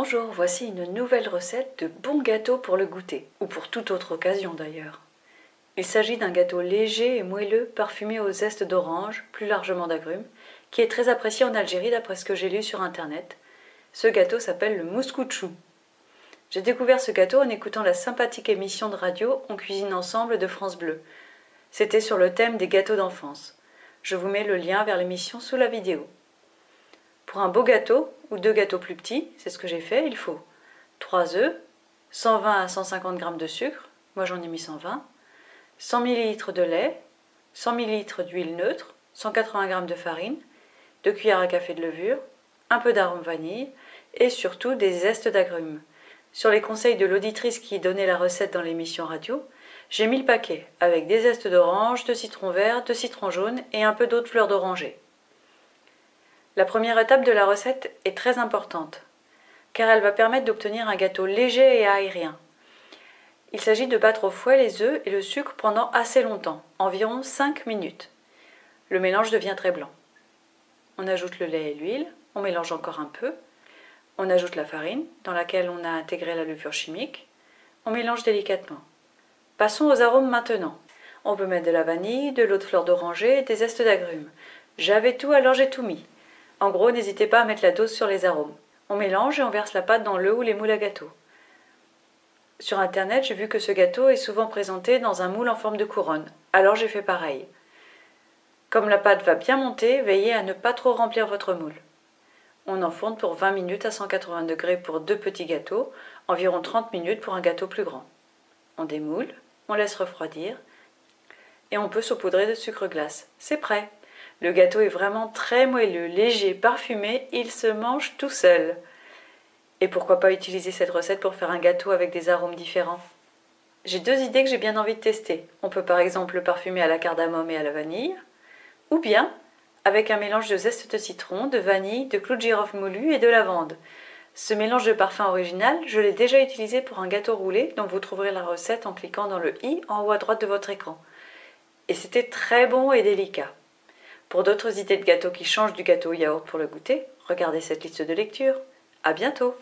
Bonjour, voici une nouvelle recette de bons gâteaux pour le goûter, ou pour toute autre occasion d'ailleurs. Il s'agit d'un gâteau léger et moelleux parfumé au zeste d'orange, plus largement d'agrumes, qui est très apprécié en Algérie d'après ce que j'ai lu sur internet. Ce gâteau s'appelle le mouscouchou. J'ai découvert ce gâteau en écoutant la sympathique émission de radio On cuisine ensemble de France Bleu. C'était sur le thème des gâteaux d'enfance. Je vous mets le lien vers l'émission sous la vidéo. Pour un beau gâteau, ou deux gâteaux plus petits, c'est ce que j'ai fait, il faut 3 œufs, 120 à 150 g de sucre, moi j'en ai mis 120, 100 ml de lait, 100 ml d'huile neutre, 180 g de farine, 2 cuillères à café de levure, un peu d'arôme vanille et surtout des zestes d'agrumes. Sur les conseils de l'auditrice qui donnait la recette dans l'émission radio, j'ai mis le paquet avec des zestes d'orange, de citron vert, de citron jaune et un peu d'eau de fleur d'oranger. La première étape de la recette est très importante, car elle va permettre d'obtenir un gâteau léger et aérien. Il s'agit de battre au fouet les œufs et le sucre pendant assez longtemps, environ 5 minutes. Le mélange devient très blanc. On ajoute le lait et l'huile, on mélange encore un peu. On ajoute la farine, dans laquelle on a intégré la levure chimique. On mélange délicatement. Passons aux arômes maintenant. On peut mettre de la vanille, de l'eau de fleur d'oranger et des zestes d'agrumes. J'avais tout, alors j'ai tout mis. En gros, n'hésitez pas à mettre la dose sur les arômes. On mélange et on verse la pâte dans le ou les moules à gâteau. Sur internet, j'ai vu que ce gâteau est souvent présenté dans un moule en forme de couronne, alors j'ai fait pareil. Comme la pâte va bien monter, veillez à ne pas trop remplir votre moule. On enfourne pour 20 minutes à 180 degrés pour deux petits gâteaux, environ 30 minutes pour un gâteau plus grand. On démoule, on laisse refroidir et on peut saupoudrer de sucre glace. C'est prêt! Le gâteau est vraiment très moelleux, léger, parfumé, il se mange tout seul. Et pourquoi pas utiliser cette recette pour faire un gâteau avec des arômes différents? J'ai deux idées que j'ai bien envie de tester. On peut par exemple le parfumer à la cardamome et à la vanille, ou bien avec un mélange de zeste de citron, de vanille, de clous de girofle moulu et de lavande. Ce mélange de parfum original, je l'ai déjà utilisé pour un gâteau roulé, dont vous trouverez la recette en cliquant dans le i en haut à droite de votre écran. Et c'était très bon et délicat. Pour d'autres idées de gâteaux qui changent du gâteau au yaourt pour le goûter, regardez cette liste de lecture. À bientôt!